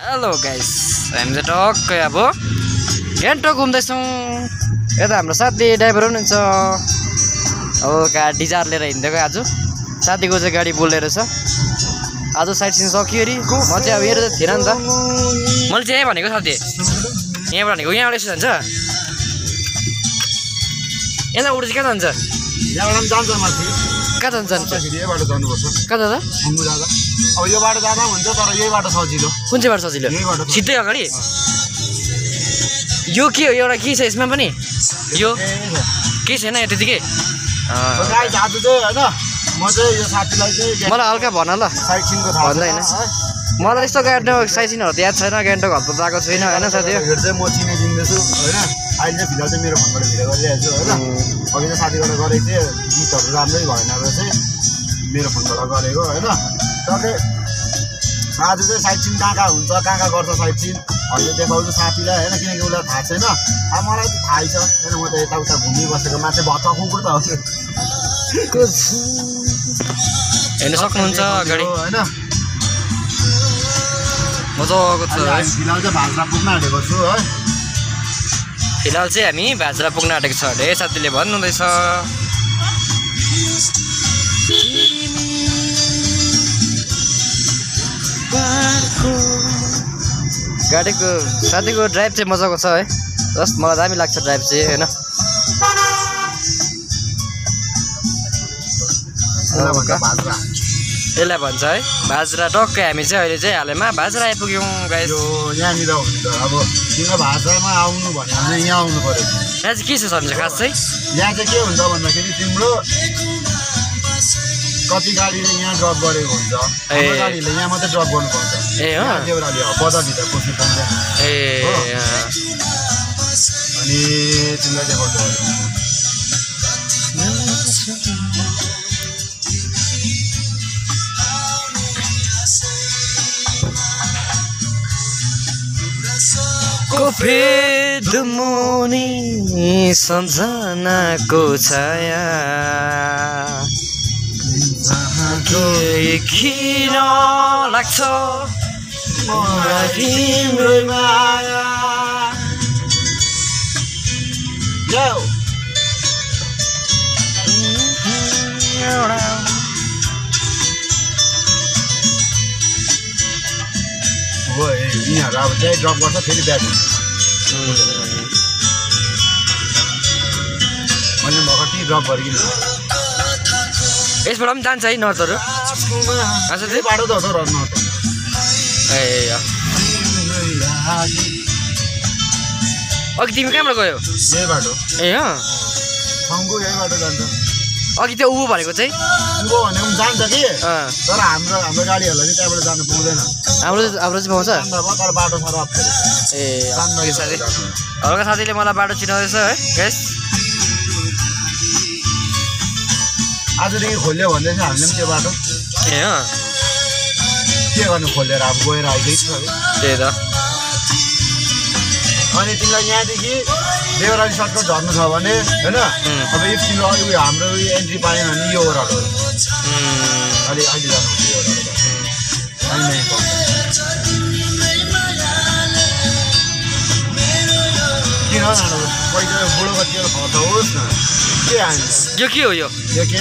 Hello guys, हामी चाहिँ टक्कै अब गान्तोक घुम्दैछौँ। यता हाम्रो साथी ड्राइभर हुनुहुन्छ। अब गाडी जार लिएर हिँडेको आज साथीको चाहिँ गाडी बोल्दै रहेछ। आज साइड सिन सक्यो अरे म चाहिँ अब हेरेर थिएन नि त। मैले चाहिँ यहीँ भनेको साथी, यहाँबाट भनेको यहाँबाट यसो जान्छ, यहाँ उठ्छ कहाँ जान्छ? यहाँबाट जान्छ माथि, कहाँ जान्छ? यहीबाट जानुपर्छ। कहाँ जाँदा? घुम्नु जाँदा अब यो बाटो जाँदा हुन्छ, तर यही बाटो सजिलो। कुन चाहिँ बाटो सजिलो? सिधै अगाडि यो के हो? एउटा के छ यसमा पनि? यो के छैन यो त्यतिकै? गाइस आज चाहिँ होइन, म चाहिँ यो साथीलाई चाहिँ मलाई हल्का भन ल। साइड सिनको थाहा भन्दैन मलाई त्यस्तो गान्तोक साइड सिनहरू त याद छैन। गान्तोक हल्का गएको छैन होइन साथी। भिडियो चाहिँ म चिनाइदिँदैछु होइन। अहिले चाहिँ फिलहाल चाहिँ मेरो फोनबाट भिडियो गरिरहेको छु होइन। अघि चाहिँ साथीबाट गरेको थिएँ, गीतहरू राम्रै भएन र चाहिँ मेरो फोनबाट गरेको होइन। तर आज चाहिँ साइड सिन कहाँ कहाँ हुन्छ, कहाँ कहाँ गर्छ साइड सिन अहिले देखाउँछु साथीलाई होइन, किनकि उसलाई थाहा छैन। अब मलाई चाहिँ थाहै छ होइन, म त यताउता घुमिबसेको मान्छे भत्ता कुकुर त हो हेर्न सक्नुहुन्छ अगाडि होइन। मजाको छ। फिलहाल चाहिँ भान्सा पुग्न आँटेको छु है। फिलहाल चाहिँ हामी भाजरा पुग्न आँटेको छ अरे साथीले भन्नुहुँदैछ। गाडीको साथीको ड्राइभ चाहिँ मजाको छ है। जस्ट मलाई दामी लाग्छ ड्राइभ चाहिँ होइन। यसलाई भन्छ है भाजरा। टक्कै हामी चाहिँ अहिले चाहिँ हालैमा भाजरा आइपुग्यौँ गाइस। यहाँनिर हुन्छ अब तिम्रो भाषामा आउनु भन्यो भने यहाँ आउनु पर्यो। यहाँ चाहिँ के छ सन्च खास चाहिँ? यहाँ चाहिँ के हुन्छ भन्दाखेरि तिम्रो कति गाडीले यहाँ ड्रप गरेको हुन्छ, हाम्रो गाडीले यहाँ मात्रै ड्रप गर्नु पाउँछ। ए हो देउराली हो, बजारभित्र पस्नु पाउँदैन। ए अनि तिमीलाई देखाउँछु कोफेद मुनि सम्झनाको छाया किन लाग्छ तिम्रो माया। हो यिनीहरू अब त्यही ड्रप गर्छ, फेरि ब्याक हुन्छ। मैले भर्खर टी ड्रप गरिकन यसबाट पनि जान्छ है नर्थहरू? त्यही बाटो त हो त रन त। ए अघि तिमी कहाँबाट गयो? यही बाटो ए अँ छङ्गु यही बाटो जान्छ। अघि त्यो ऊ भनेको चाहिँ उँभो भनेको पनि जान्छ कि, तर हाम्रो गाडीहरूलाई चाहिँ त्यहाँबाट जानु पाउँदैन। हाम्रो चाहिँ पाउँछ तर बाटो साह्रो अप्ठ्यारो। ए साथी हल्का साथीले मलाई बाटो चिनाउँदैछ है गाइस। आजदेखि खोल्यो भन्दै चाहिँ हामीले पनि त्यो बाटो ए अँ के गर्नु, खोलेर अब गएर आइदिन्छ। त्यही त। अनि तिमीलाई यहाँदेखि देउराली सर्टकट झर्नु छ भने होइन, अब इफ तिम्रो उयो हाम्रो उयो एन्ट्री पाएन भने यो ओह्रालो अहिले अहिले जानुपर्छ। यो ओह्रालो किन पैसा बुढोको तेल खर्च होस् न, के हान्छ? यो के हो? यो के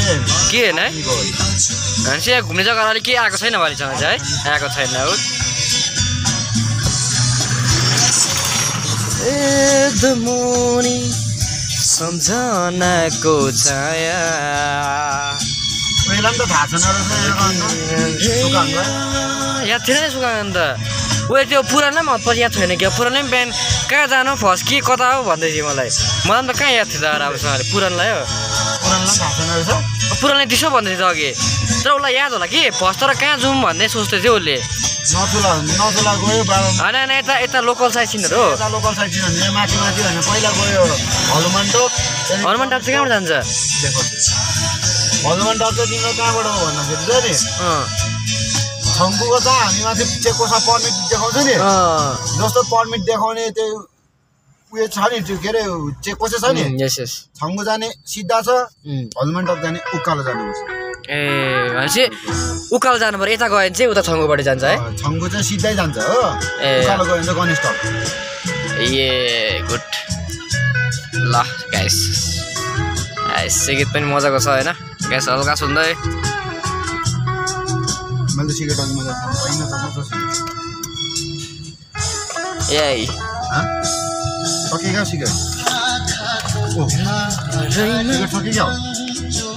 होइन है? हामी चाहिँ यहाँ घुम्ने जग्गा अलिक केही आएको छैन भनिसँग चाहिँ है, आएको छैन हो। मुनि सम्झनाको छाया पहिला पनि त थाहा छैन याद थिएन नि सुकाङ त। उयो त्यो पुरानो पनि पछि याद छैन क्या? पुरानो पनि बिहान कहाँ जानु फर्स्ट के कता हो भन्दै थियो मलाई त कहाँ याद थियो त राम्रोसँगले पुरानोलाई हो। पुरानोलाई थाहा छैन रहेछ। पुरानोले त्यसो भन्दै थियो अघि, तर उसलाई याद होला कि फर्स्ट तर कहाँ जाउँ भन्दै सोच्दै थियो उसले। नथुला गयो होइन होइन यता यता लोकल साइड सिनहरू हो। यता लोकल साइड सिन भने माथि माथि होइन, पहिला गयो हनुमान टप। हनुमान टप चाहिँ कहाँबाट जान्छ? हनुमान टप चाहिँ तिम्रो कहाँबाट हो भन्दाखेरि चाहिँ नि छङ्गुको छ, हामी माथि चेकपोस्टमा पर्मिट देखाउँछ नि, जस्तो पर्मिट देखाउने त्यो उयो छ नि, त्यो के अरे चेकपोस्ट छ नि, छङ्गु जाने सिधा छ, हनुमान टप जाने उकालो जानुपर्छ। ए भनेपछि उकालो जानु पर्यो यता गयो भने चाहिँ उता छङ्गुबाट जान्छ है छङ्गु चाहिँ सिधै जान्छ हो उकालो गयो भने चाहिँ गणेश टप ए गुड ल गाइस गीत पनि मजाको छ होइन ग्यास हल्का सुन्दै मैले त सिगरेट अघि मजा पाइन ए सकियो सिगरेट सिगरेट सकियो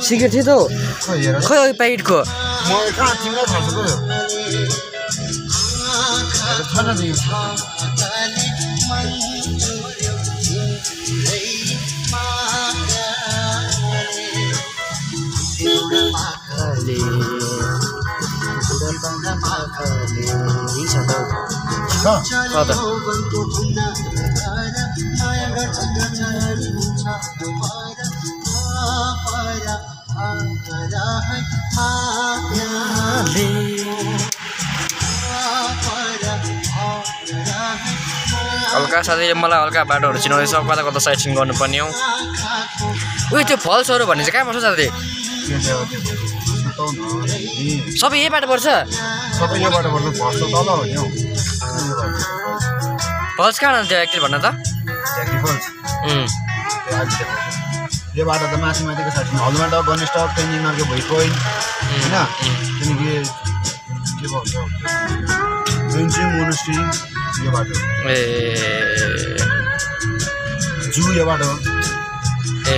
सिगरेट थियो त खै अघि प्याकेटको म कहाँ तिमीलाई थाहा छ हल्का साथीले मलाई हल्का बाटोहरू चिनाउँदैछ कता कता साइड सिन गर्नुपर्ने हो उयो त्यो फल्सहरू भन्ने चाहिँ कहाँ पर्छ साथी सबै यही बाटो पर्छ सबै यो बाटो पर्छ फल्स त तल हो नि हौ फल्स कहाँ जान्छ त्यो एक्चुअली भन्न त यो बाटो त माथि माथिको साइड हलमा त गणेश टप तेन्जिङ नर्के भुइँ पोइन्ट होइन त्यहाँदेखि के भन्छ तेन्जिङ मोनेस्ट्री यो बाटो ए जू यो बाटो ए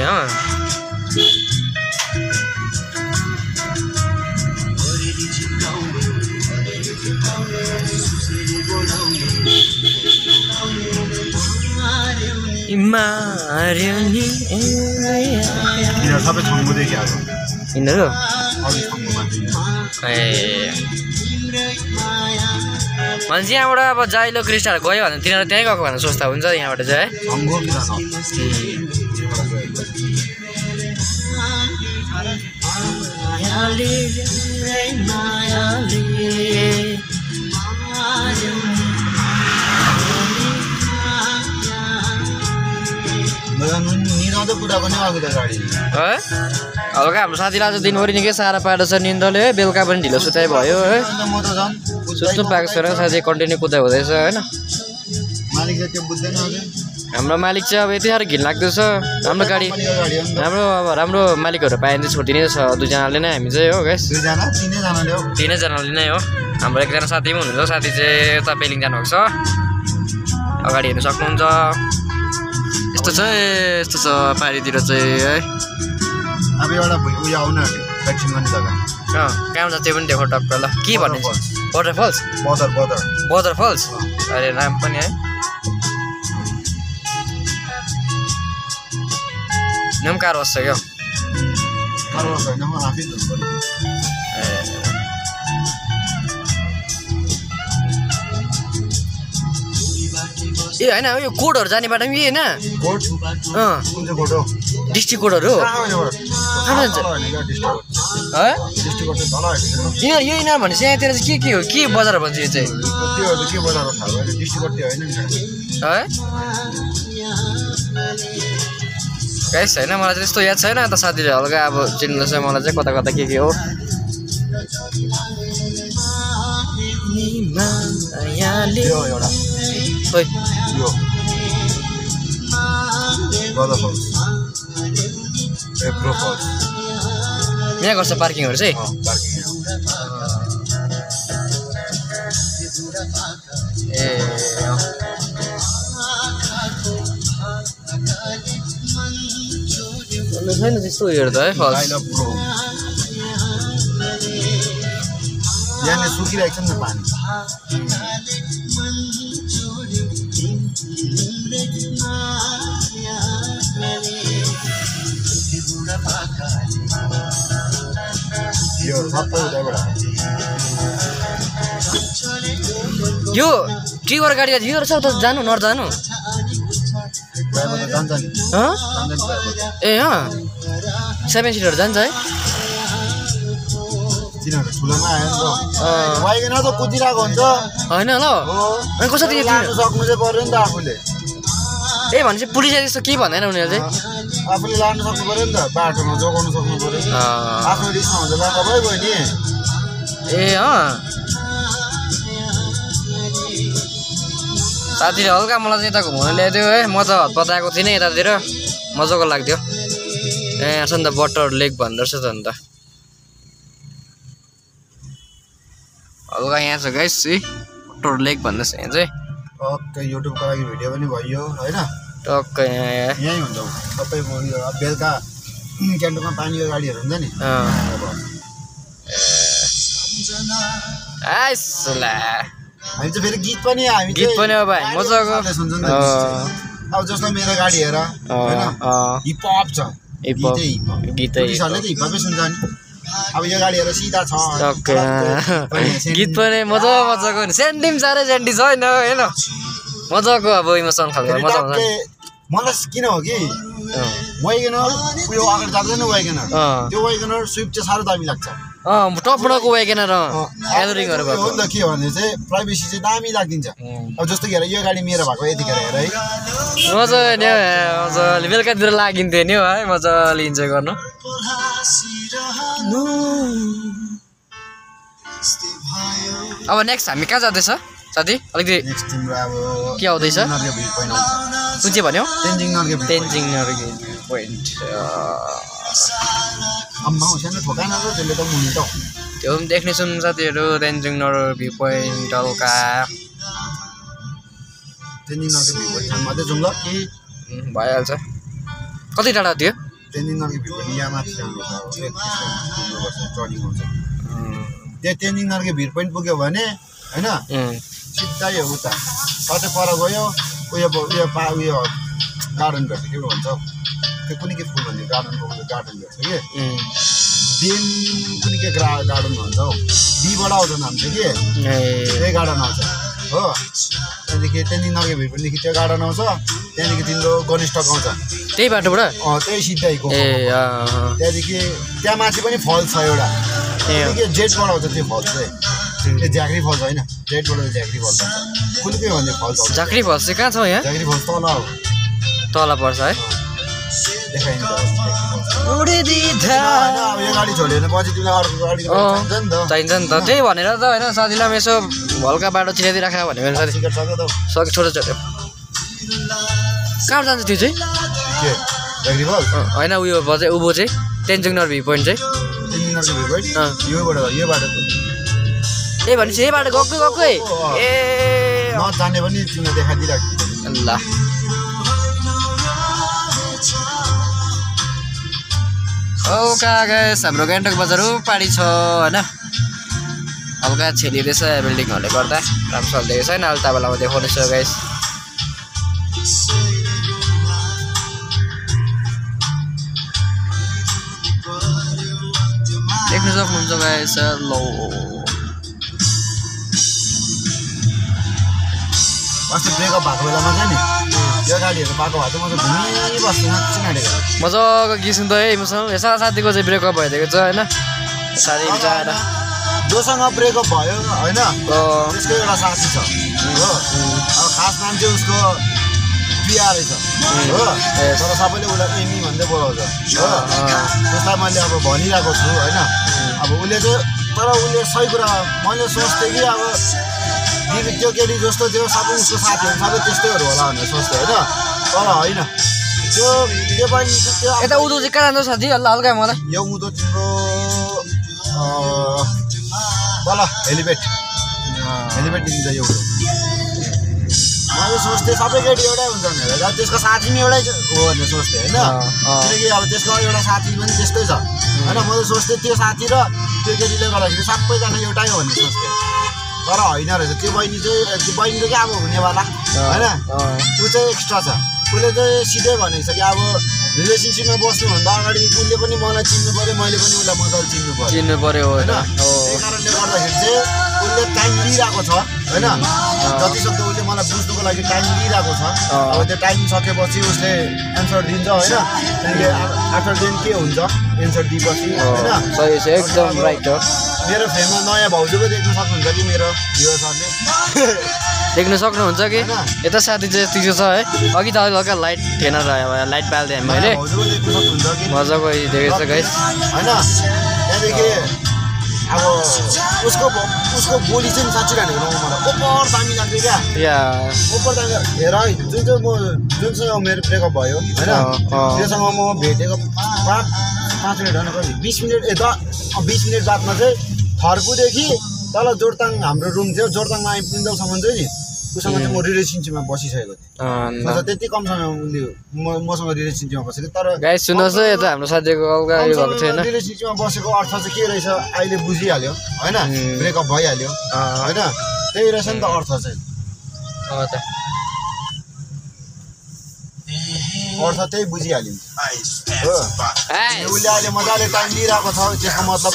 यिनीहरू सबै छङ्गुदेखि आएको यिनीहरू ए भनेपछि यहाँबाट अब जाइलो क्रिस्टाहरू गयो भने तिनीहरू त्यहीँ गएको भने सोच्दा हुन्छ यहाँबाट चाहिँ निदाउँदै कुरा पनि आएको त गाडी है हल्का हाम्रो साथीलाई आज दिनभरि निकै साह्रो पाएको छ निन्दले है बेलुका पनि ढिलो सुताइ भयो है म त झन् सुत्नु पाएको छैन साथी कन्टिन्यू कुदाइ हुँदैछ होइन मालिक त्यो बुझ्दैन हाम्रो मालिक चाहिँ अब यति साह्रो घिन लाग्दो छ हाम्रो गाडी राम्रो मालिकहरू पायो भने चाहिँ छोडिदिने छ दुईजनाले नै हामी चाहिँ हो गाइस तिनैजनाले नै हो हाम्रो एकजना साथी पनि हुनुहुन्छ साथी चाहिँ यता पेलिङ जानुभएको छ अगाडि हेर्नु सक्नुहुन्छ यस्तो छ पाहाडीतिर चाहिँ है अब एउटा उयो आउनु आँट्यो भ्याक्सिन गर्ने जग्गा कहाँ जान्छ त्यो पनि देखो टक्क ल के भन्ने वाटर फल्स बदर फल्स अरे नाम पनि है नाम कार बस्छ क्या ए होइन यो कोडहरू जाने बाटो पनि होइन डिस्ट्रिक्ट कोडहरू कहाँ जान्छ यही नाम भनेपछि यहाँतिर चाहिँ के हो के बजार भन्छ यो चाहिँ है गाइस होइन मलाई चाहिँ त्यस्तो याद छैन त साथीले हल्का अब चिन्दैछ मलाई चाहिँ कता कता के हो यहाँ गर्छ पार्किङहरू चाहिँ ए छैन त्यस्तो उयोहरू त है फल्स यहाँ सुकिरहेको छ नि पानी यो ट्रिगर गाडी यो रहेछ त जानु नजानु ए 7 सिटर जान्छ है होइन ल कसरी सक्नु चाहिँ पर्यो नि त आफूले ए भनेपछि पुलिसले त्यस्तो केही भन्दैन उनीहरू चाहिँ आफूले लानु सक्नु पऱ्यो नि त बाटोमा जोगाउनु सक्नु पऱ्यो आफ्नो रिस्कमा हुन्छ बाटो भइगयो नि ए साथीले हल्का मलाई चाहिँ यता घुमाउनु ल्याइदियो है म त हतपत आएको थिइनँ यतातिर मजाको लाग्थ्यो ए यहाँ छ नि त बटर लेक भन्दो रहेछ त अन्त हल्का यहाँ छ गाइस है बटर लेक भन्दैछ यहाँ चाहिँ टक्कै युट्युबको लागि भिडियो पनि भयो होइन टक्कै यहीँ हुन्छ सबै बेलुका क्यान्टोनमा पानीको गाडीहरू हुन्छ नि हामी चाहिँ फेरि गीत पनि हो भाइ मजाको अब जस्तो मेरो गाडी हेर होइन हिपहप छ गीतै पुलिसहरूले त हिपहपै सुन्छ नि अब यो गाडीहरू सिधा छ गीत पनि मजाको सेन्टी पनि साह्रै सेन्टी छ होइन मजाको अब इमोसन खालको मजा आउँछ मलाई किन हो कि वेगनर उयो अगाडि जाँदैन वेगनर त्यो वेगनर स्विफ्ट चाहिँ साह्रो दामी लाग्छ टपडको वेगनर एलोरिङहरू हो नि त के हो भने चाहिँ प्राइभेसी चाहिँ दामी लाग्दिन्छ अब जस्तो कि यो गाडी मेरो भएको यतिखेर हेर है मजाले मजाले बेलुकातिर लागिन्थ्यो नि है मजाले इन्जोय गर्नु अब नेक्स्ट हामी कहाँ जाँदैछ साथी अलिकति के आउँदैछ कुन चाहिँ भन्यो तेन्जिङ नर्गे पोइन्ट त्यो पनि देख्नेछौँ साथीहरू तेन्जिङ नर्गे भ्यू पोइन्ट हल्का भइहाल्छ कति टाढा थियो त्यो तेन्जिङ नर्गे भ्यू पोइन्ट पुग्यो भने होइन सिधै हो उता कतै पर गयो उयो गार्डन भेट्छ के भन्छ त्यो कुनै के फुल भन्छ गार्डन भेट्छ कि देन कुनै के गार्डन भन्छ हौ बीबाट आउँछ नाम चाहिँ कि त्यही गार्डन आउँछ हो त्यहाँदेखि तेन्जिङ नर्गे भ्यू पोइन्टदेखि त्यो गार्डन आउँछ त्यहाँदेखि तिम्रो गणेश टक आउँछ त्यही बाटोबाट त्यही सिधैको त्यहाँदेखि त्यहाँ माथि पनि फल्स छ एउटा जेटबाट आउँछ त्यो फल्स चाहिँ झाँक्री फल्स होइन जेटबाट झाँक्री फल्स आउँछ कुन के भन्ने फल्स आउँछ झाँक्री फल्स चाहिँ कहाँ छ यहाँ झाँक्री फल्स तल पर्छ है देखाइन्छ अब यो गाडी छोड्यो भने पछि तिमीलाई अर्को गाडी चाहिन्छ नि त त्यही भनेर त होइन साथीलाई यसो हल्का बाटो चिनाइदिइ राख भनेको साथी सक्यो छोटो कहाँ जान्छ त्यो चाहिँ होइन उयो चाहिँ उँभो चाहिँ तेन्जिङ नर्गे भ्यू पोइन्ट चाहिँ यो बाटो ए भनेपछि यही बाटो गएको ए नजाने पनि तिमीलाई देखाइदिइराख्छु ल हल्का गाइस हाम्रो गान्तोक बजार पाडी छ होइन हल्का छेलिँदैछ बिल्डिङहरूले गर्दा राम्रो चल्दैछ छैन अहिले तपाईँलाई म देखाउनेछु गाइस देख्न सक्नुहुन्छ गाइस लो अस्ति ब्रेकअप भएको बेलामा चाहिँ नि यो गाडीहरू पाएको भए चाहिँ म चाहिँ घुमिबस्छु नाँडेको मजाको किसिम त है इमोसनल साथीको चाहिँ ब्रेकअप भइदिएको छ होइन साथी बिचारा जोसँग ब्रेकअप भयो होइन त्यसको एउटा साथी छ हो अब खास नाम चाहिँ उसको प्रिया रहेछ हो तर सबैले उसलाई एमी भन्दै बोलाउँछ हो त्यसलाई मैले अब भनिरहेको छु होइन अब उसले चाहिँ तर उसले सही कुरा मैले सोच्थेँ कि अब त्यो केटी जस्तो थियो सबै उसको साथीहरू सबै त्यस्तैहरू होला भनेर सोच्थेँ होइन तर होइन त्यो पनि त्यो यता उदो चाहिँ कहाँ जान्छ साथी हल्का मलाई यो उदो तिम्रो तल हेलिपेड दिन्छ यो उदो मैले सोच्थेँ सबै केटी एउटै हुन्छ भनेर त्यसको साथी पनि एउटै हो भनेर सोच्थेँ होइन किनकि अब त्यसको एउटा साथी पनि त्यस्तै छ होइन मैले सोच्थेँ त्यो साथी र त्यो केटीले गर्दाखेरि सबैजना एउटै हो भनेर सोच्थेँ तर होइन रहेछ त्यो बहिनी चाहिँ क्या अब हुनेवाला होइन ऊ चाहिँ एक्स्ट्रा छ उसले चाहिँ सिधै भनेको छ कि अब रिलेसनसिपमा बस्नुभन्दा अगाडि उसले पनि मलाई चिन्नु पऱ्यो मैले पनि उसलाई मजाले चिन्नु पऱ्यो होइन त्यही कारणले गर्दाखेरि चाहिँ उसले टाइम लिइरहेको छ होइन जतिसक्दो उसले मलाई बुझ्नुको लागि टाइम लिइरहेको छ अब त्यो टाइम सकेपछि उसले एन्सर दिन्छ होइन त्यहाँदेखि आफ्टर देन के हुन्छ एन्सर दिएपछि होइन एकदम राइट हो मेरो फ्रेममा नयाँ भाउजू पो देख्न सक्नुहुन्छ कि मेरो भ्युअर्सहरूले देख्न सक्नुहुन्छ कि यता साथी चाहिँ यतिको छ है अघि त हल्का लाइट थिएन र लाइट पाल्दिएँ मैले भाउजू पो देख्न सक्नुहुन्छ कि मजाको देखेको छ गाइस होइन त्यहाँदेखि अब उसको बोली चाहिँ साँच्ची भनेको मलाई ओपर दामी लाग्थ्यो क्या या ओपर दामी हेर है जुनसँग मेरो ब्रेकअप भयो होइन त्योसँग म भेटेको 5 मिनट होइन कति 20 मिनट 20 मिनट बादमा चाहिँ थर्पुदेखि तल जोरताङ हाम्रो रुम थियो जोरताङमा आइपुग्दासम्म चाहिँ नि उसँग चाहिँ म रिलेसनसिपमा बसिसकेको थिएँ त्यति कम समय उसले मसँग रिलेसनसिपमा बसेको तर गाइस सुन्नुहोस् है यता हाम्रो साथीको अल्गा यो भएको थिएन रिलेसनसिपमा बसेको अर्थ चाहिँ के रहेछ अहिले बुझिहाल्यो होइन ब्रेकअप भइहाल्यो होइन त्यही रहेछ नि त अर्थ चाहिँ अर्थ त्यही बुझिहाल्यो हो उसले अहिले मजाले टाइम लिइरहेको छ त्यसको मतलब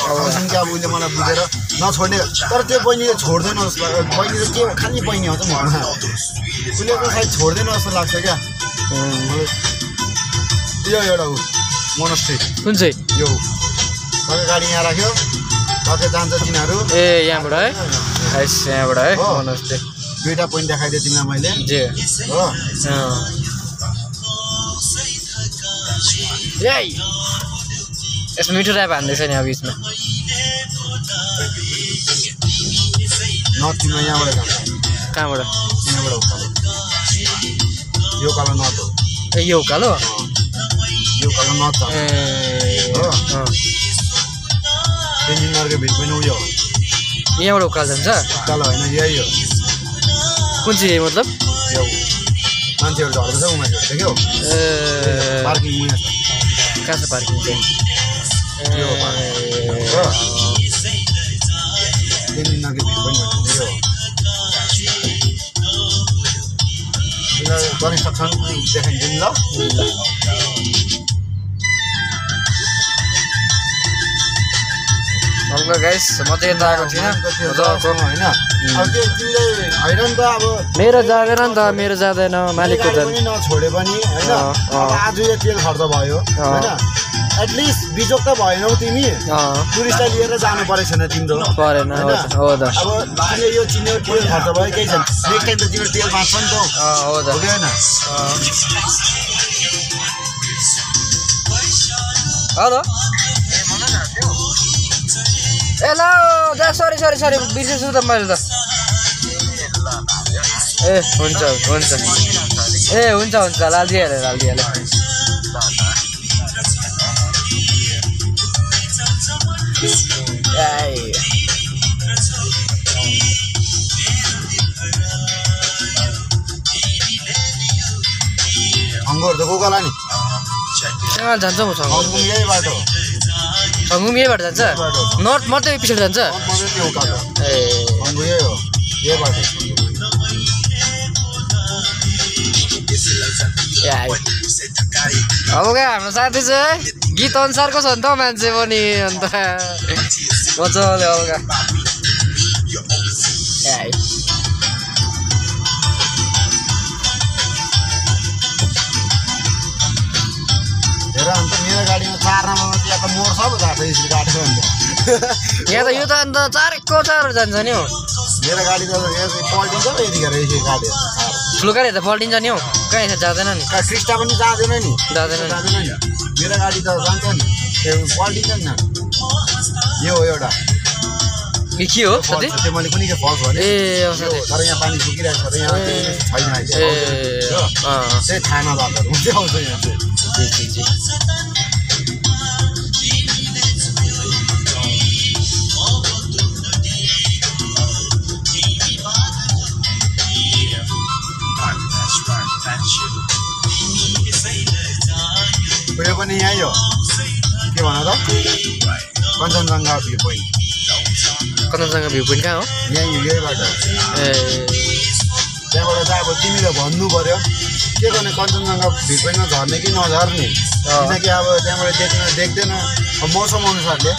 कि अब उसले मलाई बुझेर नछोड्ने तर त्यो बहिनीले छोड्दैन जस्तो लाग्छ बहिनीले के खालि बहिनी आउँछ घरमा उसले त सायद छोड्दैन जस्तो लाग्छ क्या यो एउटा ऊ मोनस्ट्री कुन चाहिँ यो तपाईँ गाडी यहाँ राख्यो कतै जान्छ तिनीहरू ए यहाँबाट है यहाँबाट है मोनस्ट्री दुईवटा पोइन्ट देखाइदिएँ तिमीलाई मैले जे हो यसमा मिठो ऱ्याप हान्दैछ नि अब बिचमा नर्थ तिमीलाई यहाँबाट जान्छ कहाँबाट यहाँबाट उकालो यो कालो नर्थ हो ए यो उकालो नर्थ हो तिनीहरूको भिड पनि उयो यहाँबाट उकालो जान्छ उकालो होइन यही हो कुन चाहिँ मतलब यो मान्छेहरू झर्दैछ उनीहरू देख्यौ पार्किङ उयो छ कहाँ छ पार्किङ चाहिँ तिनीहरूको भिड पनि भन्ने यो कन्स्ट्रक्सन देखाइदिनु ल हल्का गाइस म चाहिँ यता आएको थिइनँ होइन अब त्यो तिमीले होइन नि त अब मेरो जाँदैन नि त मेरो जाँदैन मालिकको जान्छ नछोडे पनि होइन आज यो तेल खर्च भयो होइन एटलिस्ट बिजोक त भएनौ तिमी टुरिस्टलाई लिएर जानु परेको छैन तिम्रो परेन हो त अब तिमीले यो चिन्यो तेल खर्च भयो केही छैन नेक्स्ट टाइम त तिम्रो तेल बाँच्छ नि त हो त होइन हेलो ए ल सरी बिर्सेछु त मैले त ए हुन्छ ए हुन्छ लालिदिइहालेँ छङ्गुहरू त को कोला नि कहाँ जान्छ म छङ्गु यही बाटो छङ्गुम यहीबाट जान्छ नर्थ मात्रै पिछाडि जान्छ त्यो उकालो ए छङ्गु यही हो यही बाटो अब क्या हाम्रो साथी चाहिँ गीत अनुसारको छ नि त मान्छे पनि अन्त मजाले हल्का हेर अन्त मेरो गाडीमा 4 नम्बरमा चाहिँ यहाँ त मोड सब गएको यसरी काटेको अन्त यहाँ त यो त अन्त चारेको जान्छ नि हौ मेरो गाडी त पल्टिन्छ पो यतिखेर यसरी काट्यो ठुलो गाडी त पल्टिन्छ नि हौ कहीँ जाँदैन नि क्रिस्टा पनि जाँदैन नि जाँदैन नि मेरो गाडी त जान्छ नि पल्टिन्छ नि यो एउटा के हो साथी त्यो मैले कुनै के फल्स भने ए तर यहाँ पानी सुकिरहेको छ र यहाँ छैन अहिले त्यही थाहा नभएको हुँदै आउँछ यहाँ चाहिँ यो पनि यहीँ हो के भन त Kanchenjunga view point Kanchenjunga view point कहाँ हो यही बाटो ए त्यहाँबाट चाहिँ अब तिमीले भन्नु पर्यो के गर्ने कञ्चनजङ्घा भ्यू पोइन्टमा झर्ने कि नझर्ने किनकि अब त्यहाँबाट देख्दैन मौसम अनुसारले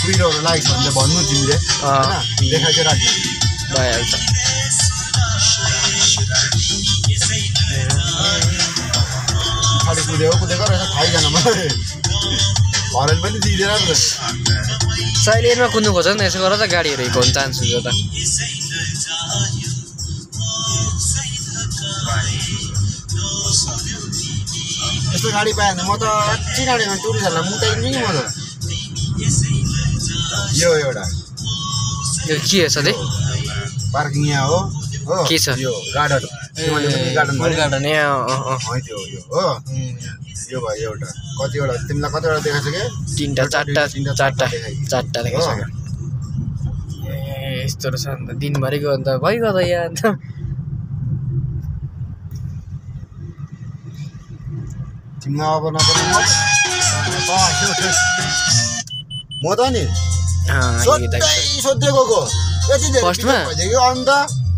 कुहिरोहरू लागेको छ भने भन्नु तिमीले होइन देखाइ चाहिँ राख्नु भइहाल्छ खालि कुदेको रहेछ थाहै जान मलाई हरेन पनि दिँदैन नि त साइलेन्टमा कुद्नु खोज्छ नि यसो गर त गाडीहरू हिर्काउनु चान्स हुन्छ त यस्तो गाडी पाएँ भने म त अच्छी गाडीमा टुरिस्टहरूलाई मुताइदिनु नि म त यो एउटा यो के छ सधैँ पार्किङ यहाँ हो के छ यो गार्डन गार्डन गार्डन त्यो यो हो यो भयो एउटा कतिवटा तिमीलाई कतिवटा देखाएको छ कि चारवटा देखाइसक्यो ए यस्तो रहेछ अन्त दिनभरिको अन्त भइगयो त यहाँ अन्त तिमीलाई अब नपर्ने म त नि सोध्दै गएको यति फर्स्टमा भइदियो अन्त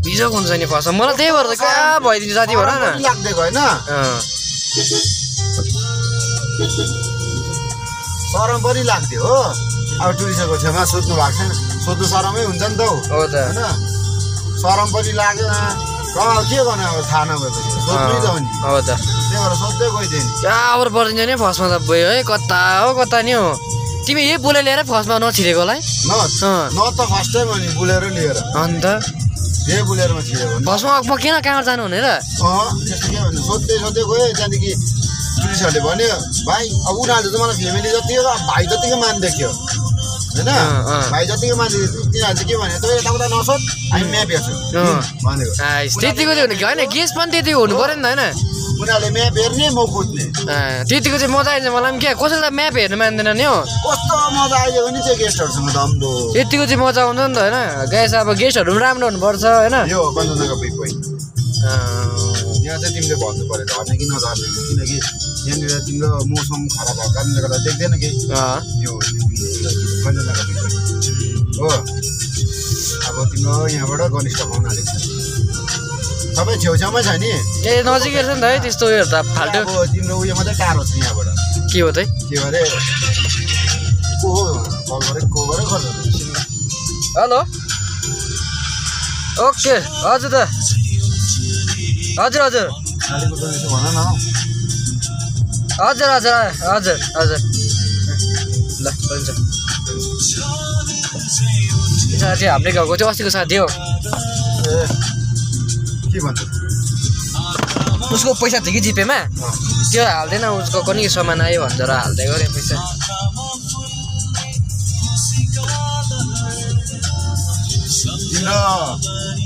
बिजोक हुन्छ नि फर्स्टमा मलाई त्यही भएर त कहाँ भइदिन्छ साथी भन न लाग्दिएको होइन सरम पनि लाग्थ्यो हो अब टुरिस्टहरूको छेउमा सोध्नु भएको छैन सोध्नु सरमै हुन्छ नि त हो त होइन सरम पनि लाग्दैन के गर्नु अब थाहा नभएपछि सोध्नै त हो नि हो त त्यही भएर सोध्दै गइदियो नि कहाँबाट पर्दिन्छ नि फर्स्टमा त भयो है कता हो कता नि हो तिमी यही बुले लिएर फर्स्टमा नछिरेको होला है न त फर्स्ट टाइम हो नि बुलेर लिएर अन्त यही बुलेरमा छिरेको फर्स्टमा म किन कहाँ जानु भनेर त्यस्तो के भन्नु सोध्दै गयो त्यहाँदेखि पुलिसहरूले भन्यो भाइ अब उनीहरूले त मलाई फ्यामिली जतिको भाइ जतिकै मानिदिएको होइन भाइ जतिकै मानिदिएको तिनीहरू चाहिँ के भन्यो त यताउता नसोध हामी म्याप हेर्छौँ भनेको त्यतिको चाहिँ हुनु कि होइन गेस पनि त्यति हुनु पऱ्यो नि त होइन उनीहरूले म्याप हेर्ने म कुद्ने त्यतिको चाहिँ मजा आइन्छ मलाई पनि के कसैलाई म्याप हेर्नु मान्दैन नि हो कस्तो मजा आइदियो नि त्यो गेस्टहरूसँग त अम्बो यतिको चाहिँ मजा आउँछ नि त होइन ग्यास अब गेस्टहरू पनि राम्रो हुनुपर्छ होइन यो कञ्चनजङ्घा पिक पोइन्ट यहाँ चाहिँ तिमीले भन्नु पऱ्यो झर्ने कि नझर्ने किनकि यहाँनिर तिम्रो मौसम खराब भएको कारणले गर्दा देख्दैन कि यो कञ्चनजङ्घा पिक पोइन्ट हो अब तिम्रो यहाँबाट घनिष्ठ पाउन आएको छ सबै छेउछाउमै छ नि ए नजिकै छ नि त है त्यस्तो उयोहरू त फाल्टो अब तिम्रो उयो मात्रै टाढो छ यहाँबाट के हो त के अरे को हो कल गरेँ हेलो ओके हजुर त हजुर हजुर गाडीको त यसो भन न हजुर हजुर हजुर हजुर ल हुन्छ साथी हाम्रै गाउँको चाहिँ अस्तिको साथी हो ए के भन्छ उसको पैसा थियो कि जिपेमा त्यो हाल्दैन उसको कुनै सामान आयो भन्छ र हाल्दै गऱ्यो पैसा तिम्रो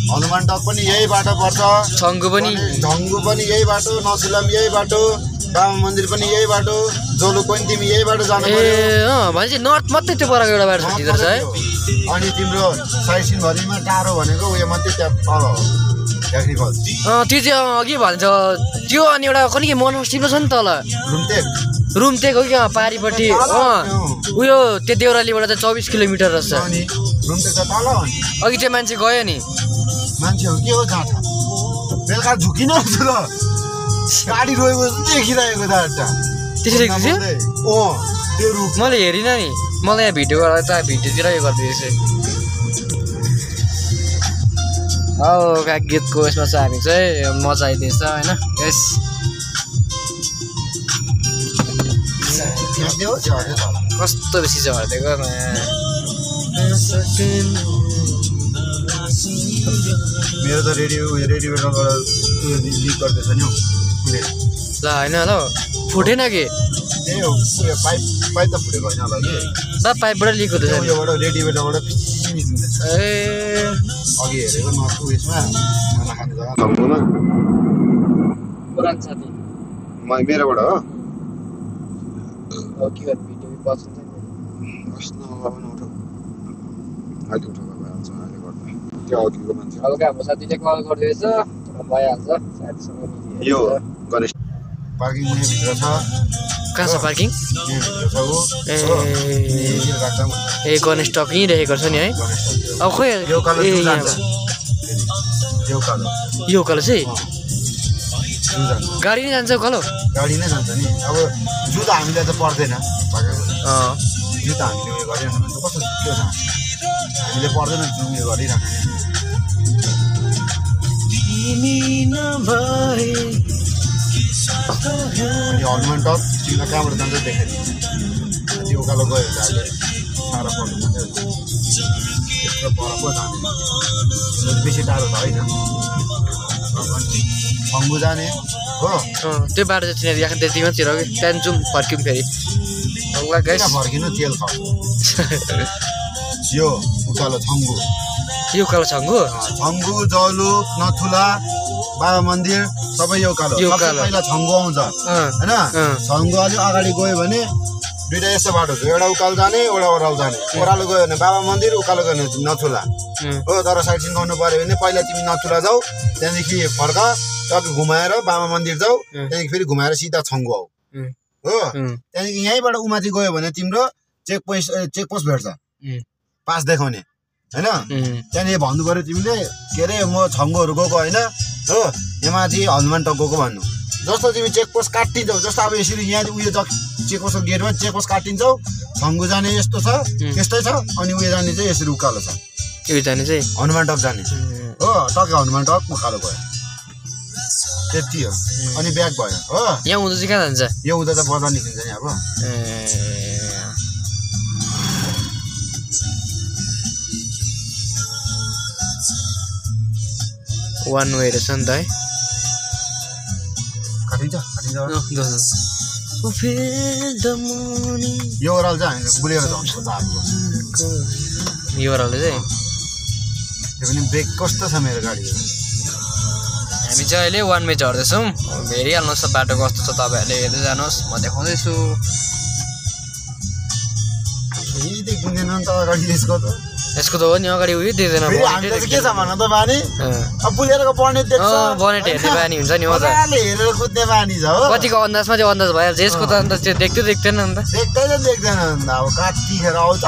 हनुमान टक पनि यही बाटो पर्छ छङ्गु पनि यही बाटो नसिलम यही बाटो बाबा मन्दिर पनि यही बाटो जोलु पनि तिमी यही बाटो जानु पर्यो भनेपछि नर्थ मात्रै त्यो परको एउटा बाटो छुट्टिँदो रहेछ है अनि तिम्रो साइसिनभरिमा टाढो भनेको उयो मात्रै त्यहाँ तल हो ढ्याक्री फल्स त्यो चाहिँ के भन्छ त्यो अनि एउटा कुनै के मोनास्ट्री पो छ नि तल रुमतेक हो कि पारिपट्टि उयो त्यो देउरालीबाट चाहिँ 24 किलोमिटर रहेछ अघि चाहिँ मान्छे गयो नि मान्छे हो के हो जहाँ बेलुका झुकिन गाडी रोएको देखिरहेको त्यसरी मैले हेरिनँ नि मलाई यहाँ भिडियो गरेर भिडियोतिर यो गरिदिएछ हौ गीतको यसमा चाहिँ हामी चाहिँ मजा आइदिएछ होइन यस कस्तो बेसी झरिदिएको मेरो त रेडियोबाट लिक गर्दैछ नि ल होइन ल फुटेन कि त्यही हो पाइप त फुटेको होइन होला कि पाइपबाट लिक हुँदैछ रेडियोबाट ए अघि हेरेको नर्थ उयसमा खाना खाने जग्गा छङ्गुमा पुरानो साथी मेरोबाट हो के गर्नु भिडियो बस्छ अहिले उठाउँदा भइहाल्छ अहिले गर्दा त्यो अघिको मान्छे हल्का हाम्रो साथीले कल गरिदिएछ भइहाल्छ साथीसँग यो गणेश पार्किङ भित्र छ कहाँ छ पार्किङ ए गणेश टक यहीँ राखेको छ नि है अब खोइ यो उकालो चाहिँ गाडी नै जान्छ उकालो गाडी नै जान्छ नि अब जु त हामीलाई त पर्दैन जु त हामीले उयो गरिरहनु भने कस्तो के छ हामीले पर्दैन जु उयो गरिरहनु अनि हनुमान टक तिमीलाई कहाँबाट जान्छ देखाइदिन्छ त्यो उकालो गयो भने अहिले साह्रो पर्नु मात्रै यत्रो पर पो जाने बेसी टाढो त होइन छङ्गु जाने हो त्यो बाटो चाहिँ चिनेर यहाँ त्यति मात्रै हो कि त्यहाँदेखि जाउँ फर्क्यौँ फेरि किन फर्किनु तेल खाऊ यो उकालो छङ्गु यो उकालो छङ्गु जलुक नथुला बाबा मन्दिर सबै यो उकालो पहिला छङ्गु आउँछ होइन छङ्गु अलिक अगाडि गयो भने दुइटा यस्तो बाटो छ एउटा उकालो जाने एउटा ओह्रालो जाने ओह्रालो गयो भने बाबा मन्दिर उकालो गयो भने नथुला हो तर साइड सिन गर्नु पऱ्यो भने पहिला तिमी नथुला जाऊ त्यहाँदेखि फर्क टक्क घुमाएर बाबा मन्दिर जाऊ त्यहाँदेखि फेरि घुमाएर सिधा छङ्गु आऊ हो त्यहाँदेखि यहीँबाट उमाथि गयो भने तिम्रो चेकपोस्ट भेट्छ पास देखाउने होइन त्यहाँनिर भन्नु पऱ्यो तिमीले के अरे म छङ्गुहरू गएको होइन हो यहाँमाथि हनुमान टक गएको भन्नु जस्तो तिमी चेकपोस्ट काटिन्छौ जस्तो अब यसरी यहाँ उयो चेकपोस्टको गेटमा चेकपोस्ट काटिन्छौ छङ्गु जाने यस्तो छ यस्तै छ अनि उयो जाने चाहिँ यसरी उकालो छ यो जाने चाहिँ हनुमान टक जाने हो टक्कै हनुमान टक उकालो गयो त्यति हो अनि ब्याक भयो हो यहाँ हुँदा चाहिँ कहाँ जान्छ यो हुँदा त बजार निस्किन्छ नि अब वान वे रहेछ नि त है काटिन्छ यो ओह्रालो चाहिँ हामी बुलेर जान्छ यो ओह्रालो चाहिँ त्यो पनि ब्रेक कस्तो छ मेरो गाडी हामी चाहिँ अहिले वान वे झर्दैछौँ हेरिहाल्नुहोस् त बाटो कस्तो छ तपाईँहरूले हेर्दै जानुहोस् म देखाउँदैछु देखिँदैन नि त अगाडि यसको त हो नि अगाडि उयो देख्दैन के छ भन त बानी अब बुलेरको बनेट देख्छ बनेट हेर्ने बानी हुन्छ नि हो त हेरेर कुद्ने बानी छ हो कतिको अन्दाजमा चाहिँ अन्दाज भइहाल्छ यसको त अन्त त्यो देख्दैन नि त देख्दैन अन्त अब काटिखेर आउँछ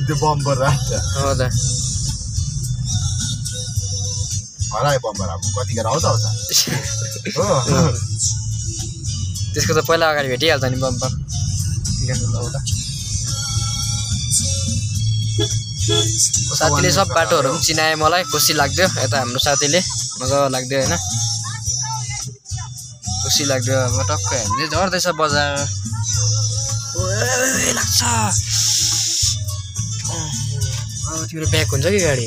त्यो बम्पर राख्छ हो त हरायो बम्पर अब कतिखेर आउँछ हो त्यसको त पहिला अगाडि भेटिहाल्छ नि बम्पर साथीले सब बाटोहरू पनि चिनाए मलाई खुसी लाग्यो यता हाम्रो साथीले मजा लाग्यो होइन खुसी लाग्यो अब टक्कै हामीले झर्दैछ बजार लाग्छ तिम्रो ब्याक हुन्छ कि गाडी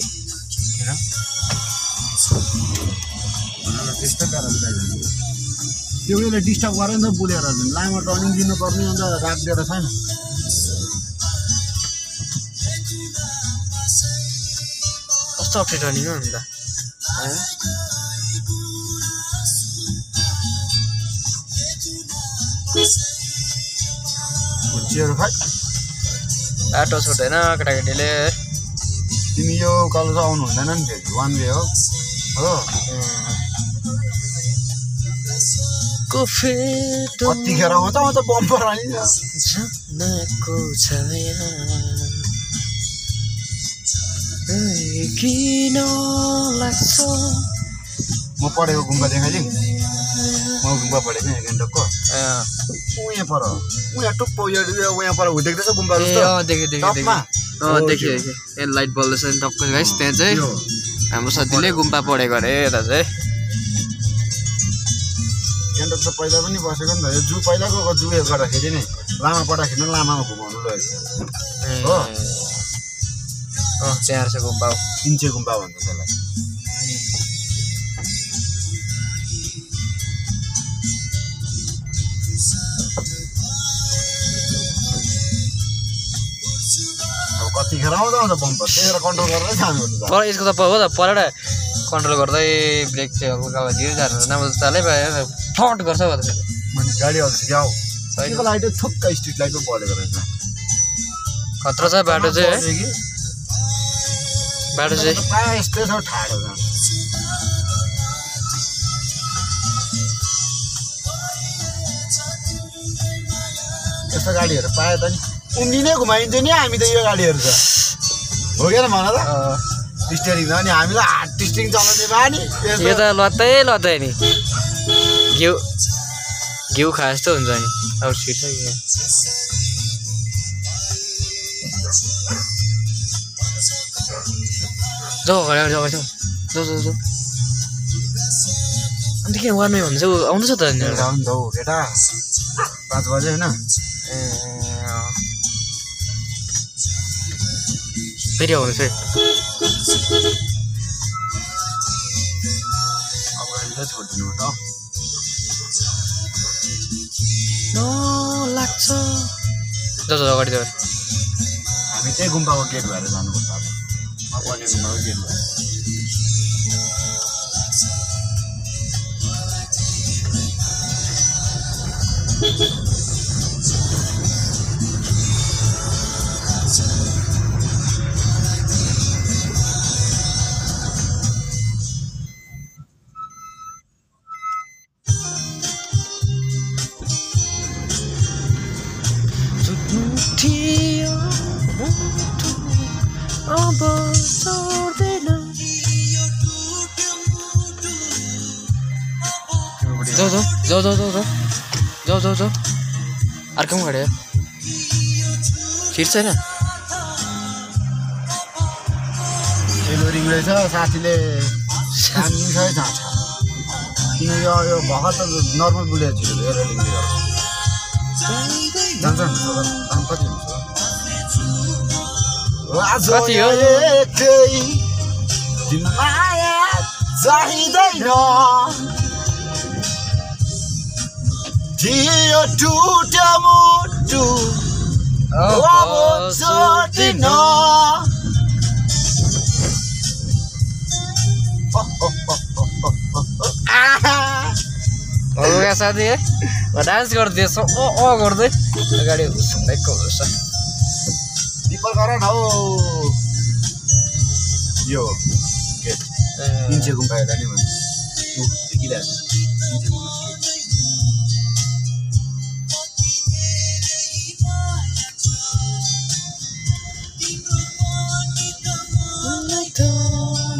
त्यो उयोले डिस्टर्ब गरेर नि त बुलेर लामो टर्निङ दिनुपर्ने अन्त राखिदिएर छैन कस्तो अप्ठ्यारो टर्निङ हो नि त बाटो छोड्दैन केटाकेटीले तिमी यो उकालो चाहिँ आउनु हुँदैन नि फेरि वान वे हो कतिखेर आउँछ आउँछ बम्पर म पढेको गुम्बा देखाइदिउँ म गुम्बा पढेको यहाँ गान्तोकको उहाँ पर उहाँ टुप्पो उहाँ पर देख्दैछ गुम्बा देखियो लाइट बल्दैछ नि टक्कै गाइस त्यहाँ चाहिँ हाम्रो साथीले गुम्बा पढेको अरे यता चाहिँ गान्तोक त पहिला पनि बसेको नि त यो जू पहिलाको जू गर्दाखेरि नि लामा पढाखेरि लामामा घुमाउनु लगेको हो त्यहाँ रहेछ गुम्बा इन्चे गुम्बा भन्छ त्यसलाई अब कतिखेर आउँदा आउँछ बम्पर त्यही कन्ट्रोल गरेर जानुपर्छ पर यसको त हो त परेर कन्ट्रोल गर्दै ब्रेक चाहिँ हल्का दिएर जानु नभए चालै भयो फट गर्छ गाडी आउँछ क्या हो लाइट थुक्का स्ट्रिट लाइट पो बलेको रहेछ खतरा छ बाटो चाहिँ है बाटो चाहिँ प्रायः यस्तै छ ठाडो छ यस्तो गाडीहरू पायो त नि उम्लिनै घुमाइन्छ नि हामी त यो गाडीहरू त हो क्या भन त स्टियरिङ अनि हामीलाई हात स्टियरिङ चलाउने बानी यो त लत्तै नि घिउ खा जस्तो हुन्छ नि अब छिट्छ कि जाऊ अन्त के वान वे भन्छ आउँदैछ त केटा 5 बजे होइन फेरि आउनुहोस् है अब गाडीलाई छोडिदिनु त लाग्छ जाऊ जाऊ अगाडि जाऊ हामी त्यही गुम्बाको गेट भएर जानुपर्छ अब पर्ने गुम्बाको गेट भएर जाऊ जाऊ जाऊ जाऊ जाऊ जाऊ जाऊ जाऊ अर्को पनि खड्यो खिर छैन टेलोरिङ रहेछ साथीले कानिन्छ है जान्छ किन यो भर्खर त नर्मल बुलेट थियो टेलोरिङले गर्दा जान्छ दाम कति हुन्छ कति हो माया चाहिँदैन Dia duda mudu Wabotodino क्या साथी है डान्स गरिदिएछ ओ गर्दै अगाडि सुनेको हुन्छ पिपल गर न हौ यो गेट इन्चे गुम्बा हेर्दा नि भन्छ देखिरहेछ इन्चे गुम्बा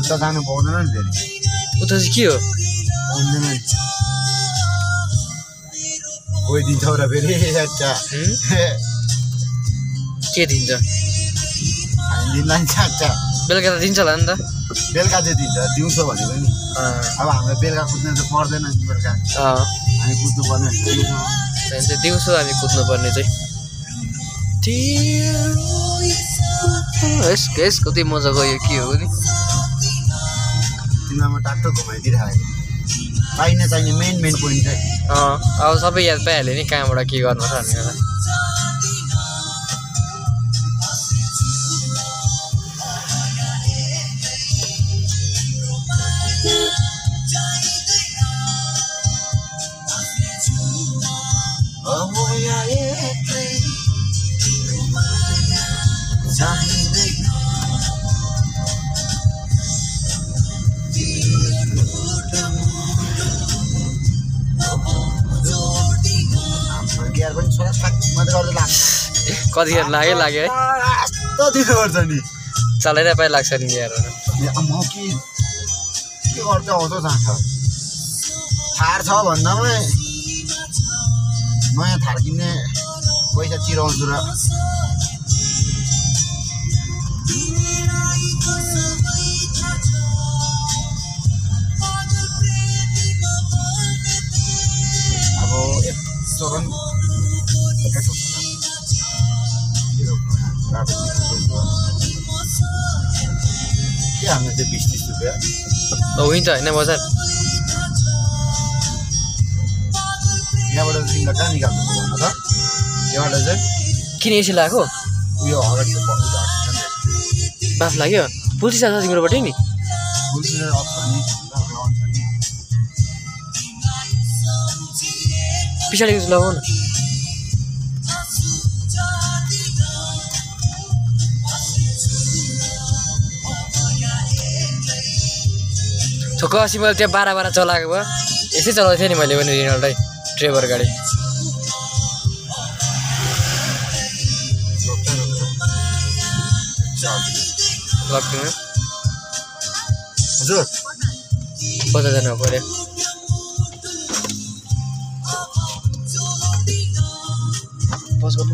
उता जानु पाउँदैन नि फेरि उता चाहिँ के हो पाउँदैन नि गइदिन्छौ र फेरि अच्छा के दिन्छ हामी दिनलाई अच्छा बेलुका त दिन्छ होला नि त बेलुका चाहिँ दिन्छ दिउँसो भनेको नि अब हामीलाई बेलुका कुद्नु त पर्दैन नि बेलुका हामी कुद्नु पर्ने दिउँसो दिउँसो हामी कुद्नु पर्ने चाहिँ यस कति मजा गयो के हो नि तिमीलाई म टाक्टो घुमाइदिइरहेको चाहिने मेन पोइन्ट चाहिँ अब सबै याद पाइहाल्यो नि कहाँबाट के गर्नु छ भनेर कतिखेर लाग्यो है यस्तो दिनुपर्छ नि चलाइरहे पाइ लाग्छ नि यार म के गर्दै आउँछ जान्छ थार छ भन्दामै नयाँ थार किन्ने पैसा चिराउँछु र अब यस्तो पनि के हाम्रो चाहिँ 20-30 रुपियाँ हुन्छ होइन बजार यहाँबाट तिमीलाई कहाँ निकाल्नु भन त यहाँबाट चाहिँ किन यसो लगाएको उयो अगाडि बाफ लाग्यो पुल्ची छ तिम्रोबाट नि पछाडिको चाहिँ लगाऊ न छोको अस्ति मैले त्यो 12 चलाएको भए यसै चलाउँथेँ थिएँ नि मैले पनि रिनल्टै ट्रेभर गाडी लक्ष्मीमा हजुर बजार जानु पऱ्यो बस गर्नु